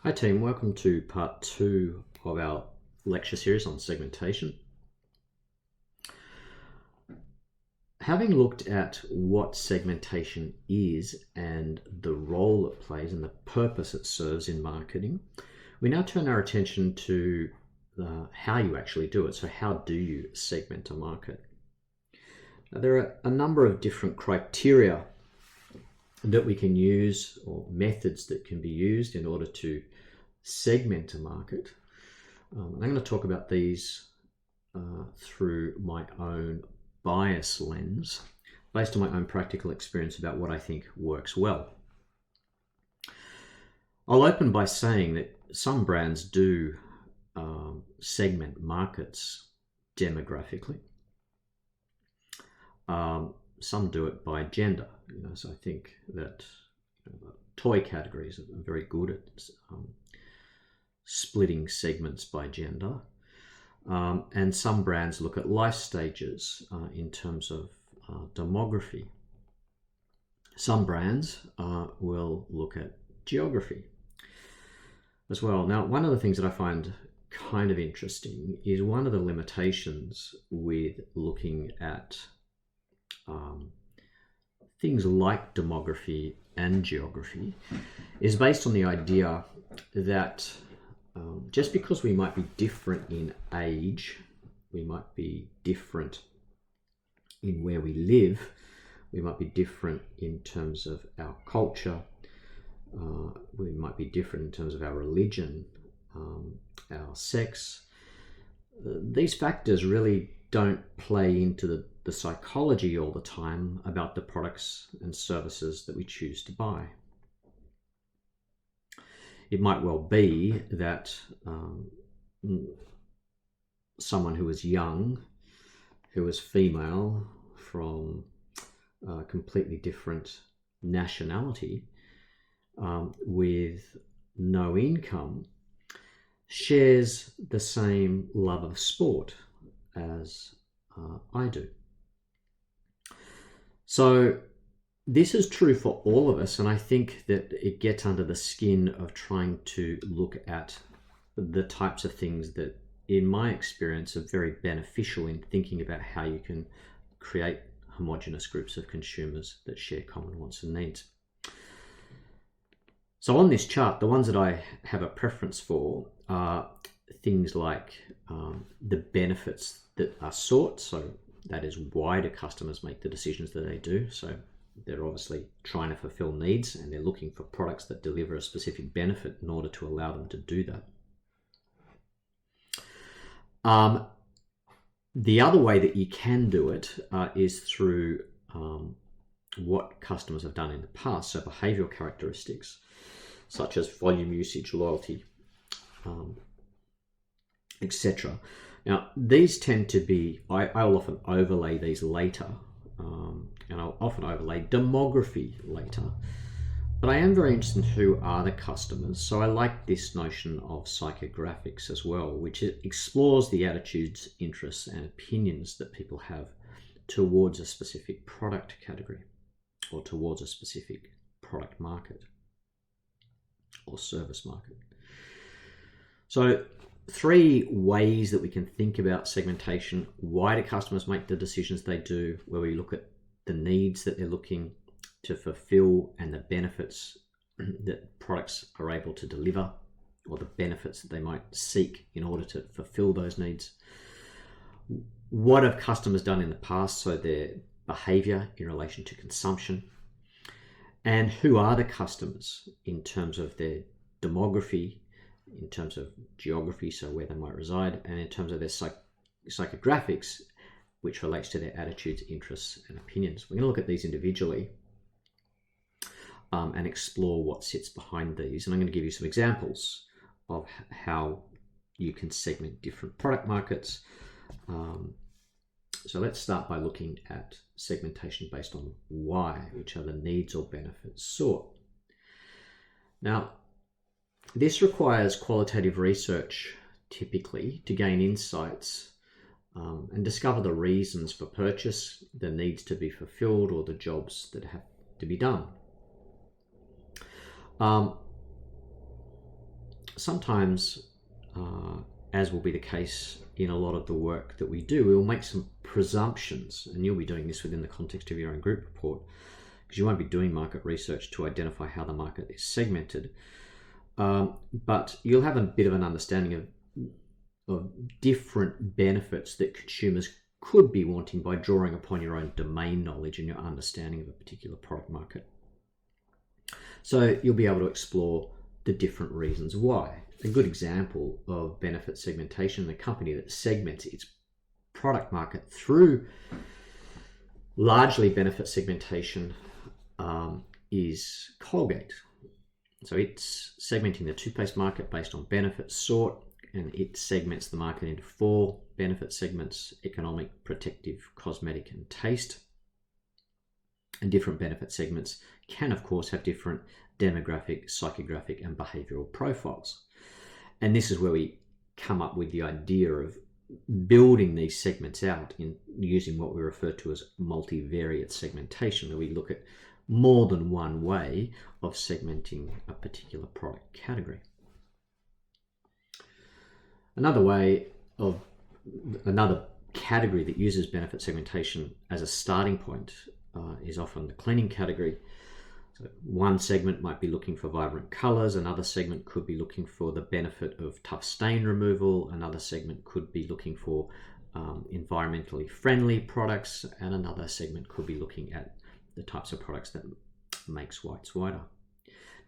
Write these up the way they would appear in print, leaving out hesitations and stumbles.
Hi team, welcome to part 2 of our lecture series on segmentation. Having looked at what segmentation is and the role it plays and the purpose it serves in marketing, we now turn our attention to how you actually do it. So how do you segment a market? Now, there are a number of different criteria that we can use, or methods that can be used in order to segment a market. I'm going to talk about these through my own bias lens, based on my own practical experience about what I think works well. I'll open by saying that some brands do segment markets demographically. Some do it by gender. So I think that toy categories are very good at splitting segments by gender. And some brands look at life stages in terms of demography. Some brands will look at geography as well. Now, one of the things that I find kind of interesting is one of the limitations with looking at things like demography and geography is based on the idea that just because we might be different in age, we might be different in where we live, we might be different in terms of our culture, we might be different in terms of our religion, our sex. These factors really don't play into the psychology all the time about the products and services that we choose to buy. It might well be that someone who is young, who is female, from a completely different nationality, with no income, shares the same love of sport as I do. So this is true for all of us, and I think that it gets under the skin of trying to look at the types of things that, in my experience, are very beneficial in thinking about how you can create homogenous groups of consumers that share common wants and needs. So on this chart, the ones that I have a preference for are things like the benefits that are sought. So that is, why do customers make the decisions that they do? So they're obviously trying to fulfill needs, and they're looking for products that deliver a specific benefit in order to allow them to do that. The other way that you can do it is through what customers have done in the past, so behavioral characteristics such as volume usage, loyalty, etc. Now, these tend to be, I'll often overlay these later, and I'll often overlay demography later. But I am very interested in who are the customers. So I like this notion of psychographics as well, which explores the attitudes, interests, and opinions that people have towards a specific product category or towards a specific product market or service market. So 3 ways that we can think about segmentation. Why do customers make the decisions they do, where we look at the needs that they're looking to fulfill and the benefits that products are able to deliver, or the benefits that they might seek in order to fulfill those needs. What have customers done in the past, so their behavior in relation to consumption, and who are the customers in terms of their demography, in terms of geography, so where they might reside, and in terms of their psychographics, which relates to their attitudes, interests, and opinions. We're going to look at these individually and explore what sits behind these. And I'm going to give you some examples of how you can segment different product markets. So let's start by looking at segmentation based on why, which are the needs or benefits sought. Now, this requires qualitative research, typically, to gain insights and discover the reasons for purchase, the needs to be fulfilled, or the jobs that have to be done. sometimes, as will be the case in a lot of the work that we do, we will make some presumptions, and you'll be doing this within the context of your own group report, because you won't be doing market research to identify how the market is segmented. But you'll have a bit of an understanding of different benefits that consumers could be wanting by drawing upon your own domain knowledge and your understanding of a particular product market. So you'll be able to explore the different reasons why. A good example of benefit segmentation, a company that segments its product market through largely benefit segmentation, is Colgate. So it's segmenting the toothpaste market based on benefit sought, and it segments the market into 4 benefit segments: economic, protective, cosmetic, and taste. And different benefit segments can, of course, have different demographic, psychographic, and behavioral profiles. And this is where we come up with the idea of building these segments out in using what we refer to as multivariate segmentation, where we look at more than one way of segmenting a particular product category. Another category that uses benefit segmentation as a starting point is often the cleaning category. So one segment might be looking for vibrant colors, another segment could be looking for the benefit of tough stain removal, another segment could be looking for environmentally friendly products, and another segment could be looking at the types of products that makes whites whiter.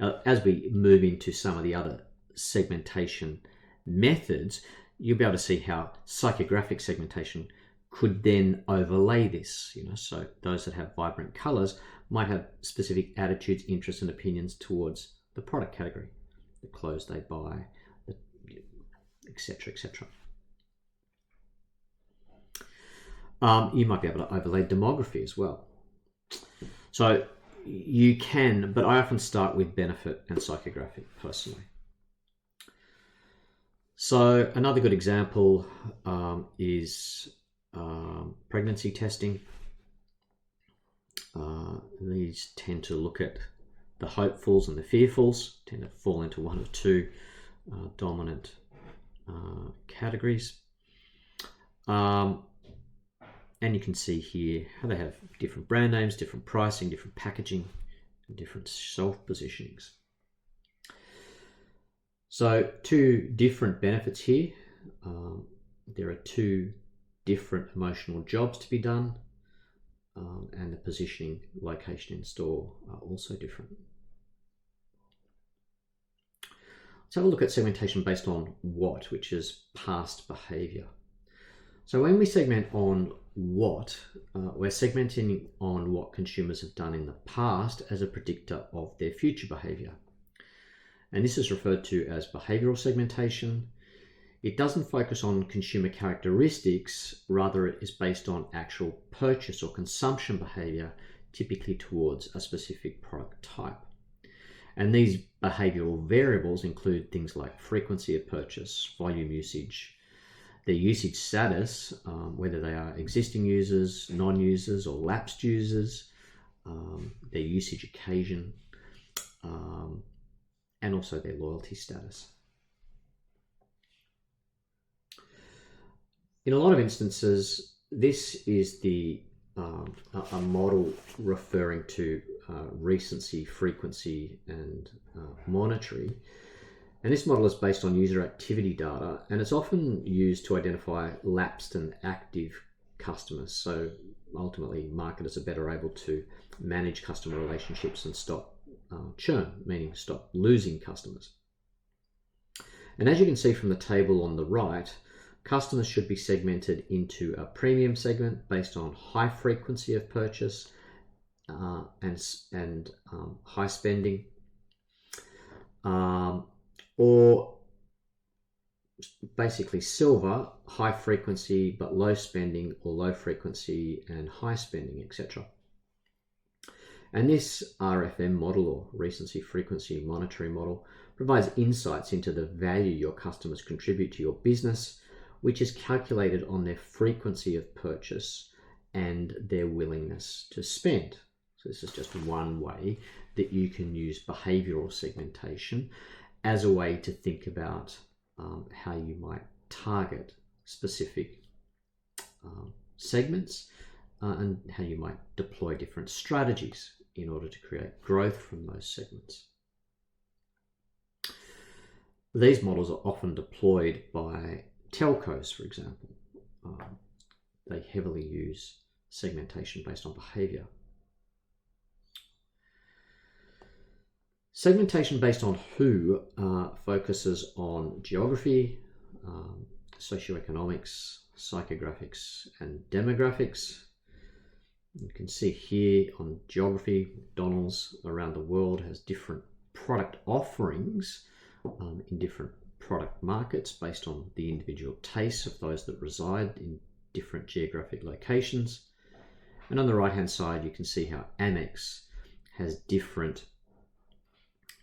Now, as we move into some of the other segmentation methods, you'll be able to see how psychographic segmentation could then overlay this. So those that have vibrant colors might have specific attitudes, interests, and opinions towards the product category, the clothes they buy, etc., etc. You might be able to overlay demography as well. So you can, but I often start with benefit and psychographic personally. So another good example is pregnancy testing. These tend to look at the hopefuls and the fearfuls, tend to fall into one of 2 dominant categories. And you can see here how they have different brand names, different pricing, different packaging, and different shelf positionings. So 2 different benefits here. There are 2 different emotional jobs to be done, and the positioning, location in store are also different. Let's have a look at segmentation based on what, which is past behavior. So when we segment on what, we're segmenting on what consumers have done in the past as a predictor of their future behavior. And this is referred to as behavioral segmentation. It doesn't focus on consumer characteristics, rather it is based on actual purchase or consumption behavior, typically towards a specific product type. And these behavioral variables include things like frequency of purchase, volume usage, their usage status, whether they are existing users, non-users, or lapsed users, their usage occasion, and also their loyalty status. In a lot of instances, this is a model referring to recency, frequency, and monetary. And this model is based on user activity data, and it's often used to identify lapsed and active customers. So ultimately, marketers are better able to manage customer relationships and stop churn, meaning stop losing customers. And as you can see from the table on the right, customers should be segmented into a premium segment based on high frequency of purchase and high spending, or basically silver, high frequency but low spending, or low frequency and high spending, etc. And this RFM model, or recency, frequency, monetary model, provides insights into the value your customers contribute to your business, which is calculated on their frequency of purchase and their willingness to spend. So this is just one way that you can use behavioral segmentation as a way to think about how you might target specific segments and how you might deploy different strategies in order to create growth from those segments. These models are often deployed by telcos, for example. They heavily use segmentation based on behavior. Segmentation based on who focuses on geography, socioeconomics, psychographics, and demographics. You can see here on geography, McDonald's around the world has different product offerings in different product markets based on the individual tastes of those that reside in different geographic locations. And on the right hand side, you can see how Amex has different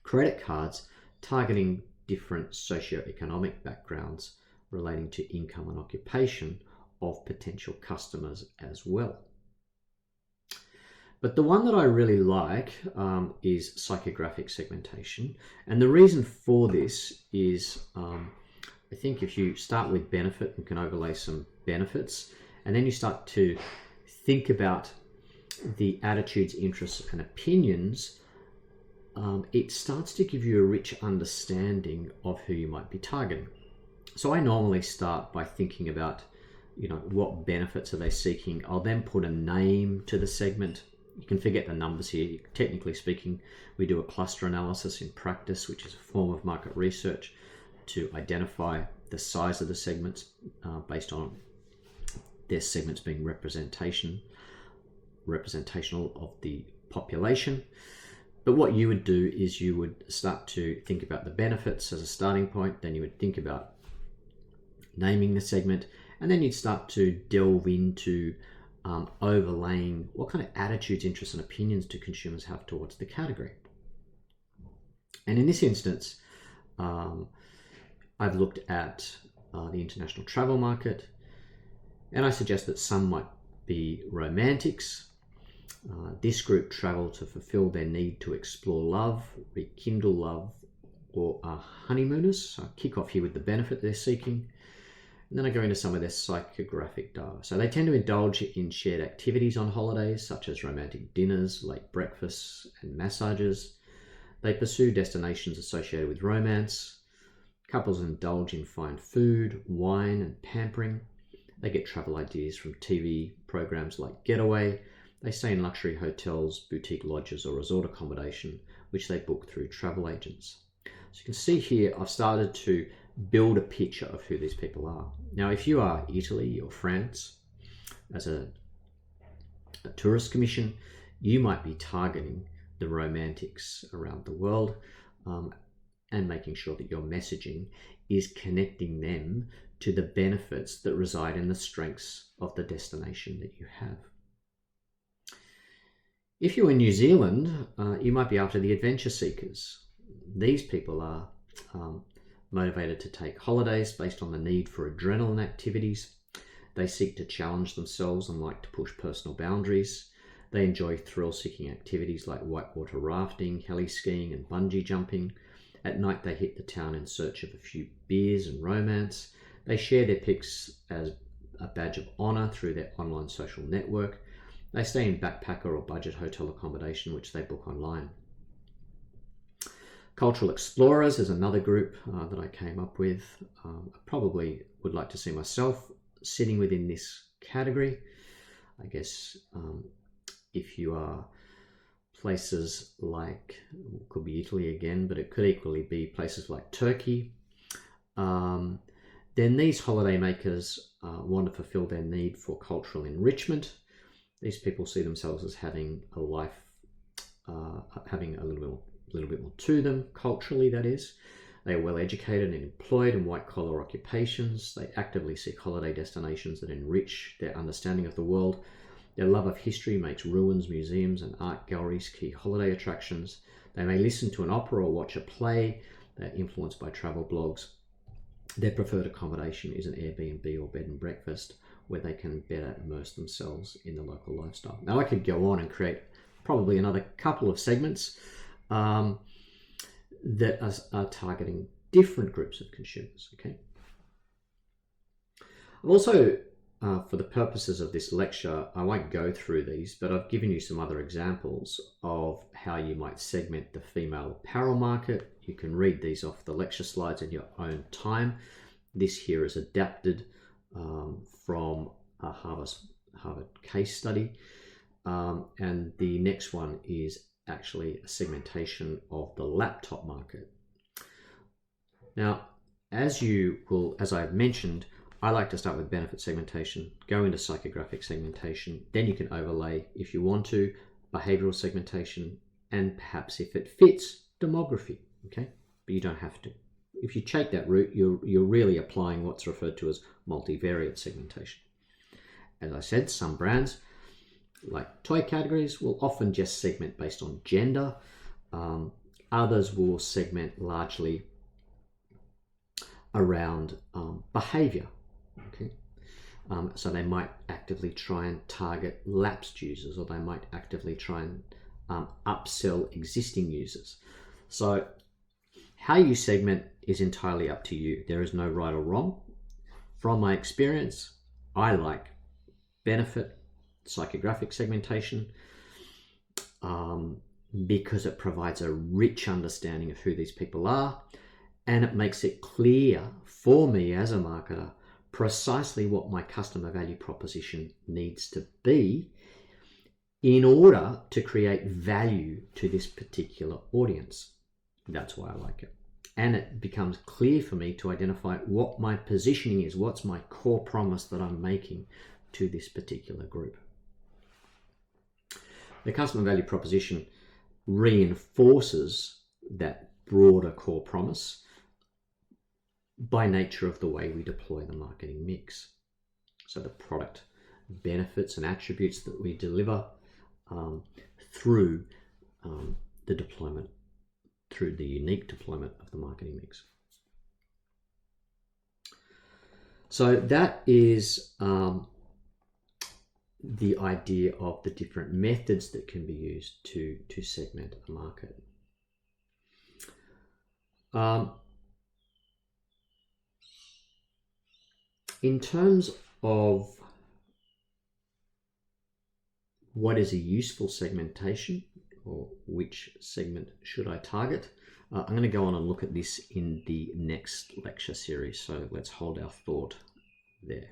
credit cards targeting different socioeconomic backgrounds relating to income and occupation of potential customers as well. But the one that I really like is psychographic segmentation. And the reason for this is I think if you start with benefit and can overlay some benefits, and then you start to think about the attitudes, interests, and opinions, it starts to give you a rich understanding of who you might be targeting. So I normally start by thinking about, what benefits are they seeking? I'll then put a name to the segment. You can forget the numbers here. Technically speaking, we do a cluster analysis in practice, which is a form of market research to identify the size of the segments based on their segments being representational of the population. But what you would do is you would start to think about the benefits as a starting point. Then you would think about naming the segment, and then you'd start to delve into overlaying what kind of attitudes, interests, and opinions do consumers have towards the category. And in this instance, I've looked at the international travel market, and I suggest that some might be romantics. This group travel to fulfill their need to explore love, rekindle love, or are honeymooners. So I kick off here with the benefit they're seeking. And then I go into some of their psychographic data. So they tend to indulge in shared activities on holidays, such as romantic dinners, late breakfasts, and massages. They pursue destinations associated with romance. Couples indulge in fine food, wine, and pampering. They get travel ideas from TV programs like Getaway. They stay in luxury hotels, boutique lodges, or resort accommodation, which they book through travel agents. So you can see here, I've started to build a picture of who these people are. Now, if you are Italy or France as a tourist commission, you might be targeting the romantics around the world and making sure that your messaging is connecting them to the benefits that reside in the strengths of the destination that you have. If you're in New Zealand, you might be after the adventure seekers. These people are motivated to take holidays based on the need for adrenaline activities. They seek to challenge themselves and like to push personal boundaries. They enjoy thrill-seeking activities like whitewater rafting, heli-skiing, and bungee jumping. At night, they hit the town in search of a few beers and romance. They share their pics as a badge of honor through their online social network. They stay in backpacker or budget hotel accommodation, which they book online. Cultural explorers is another group that I came up with. I probably would like to see myself sitting within this category. I guess if you are places like, could be Italy again, but it could equally be places like Turkey, then these holiday makers want to fulfill their need for cultural enrichment. These people see themselves as having a life, having a little bit more to them, culturally that is. They are well educated and employed in white collar occupations. They actively seek holiday destinations that enrich their understanding of the world. Their love of history makes ruins, museums, and art galleries key holiday attractions. They may listen to an opera or watch a play. They're influenced by travel blogs. Their preferred accommodation is an Airbnb or bed and breakfast where they can better immerse themselves in the local lifestyle. Now I could go on and create probably another couple of segments. that are targeting different groups of consumers. Okay. I've also, for the purposes of this lecture, I won't go through these, but I've given you some other examples of how you might segment the female apparel market. You can read these off the lecture slides in your own time. This here is adapted from a Harvard case study. And the next one is actually a segmentation of the laptop market. Now, as I've mentioned, I like to start with benefit segmentation, go into psychographic segmentation, then you can overlay, if you want to, behavioral segmentation, and perhaps if it fits, demography, okay? But you don't have to. If you take that route, you're really applying what's referred to as multivariate segmentation. As I said, some brands, like toy categories, will often just segment based on gender. Others will segment largely around behavior. Okay, so they might actively try and target lapsed users, or they might actively try and upsell existing users. So how you segment is entirely up to you. There is no right or wrong. From my experience, I like benefit psychographic segmentation because it provides a rich understanding of who these people are, and it makes it clear for me as a marketer precisely what my customer value proposition needs to be in order to create value to this particular audience. That's why I like it. And it becomes clear for me to identify what my positioning is, what's my core promise that I'm making to this particular group. The customer value proposition reinforces that broader core promise by nature of the way we deploy the marketing mix. So the product benefits and attributes that we deliver through the deployment, through the unique deployment of the marketing mix. So that is the idea of the different methods that can be used to segment a market. In terms of what is a useful segmentation, or which segment should I target, I'm going to go on and look at this in the next lecture series. So let's hold our thought there.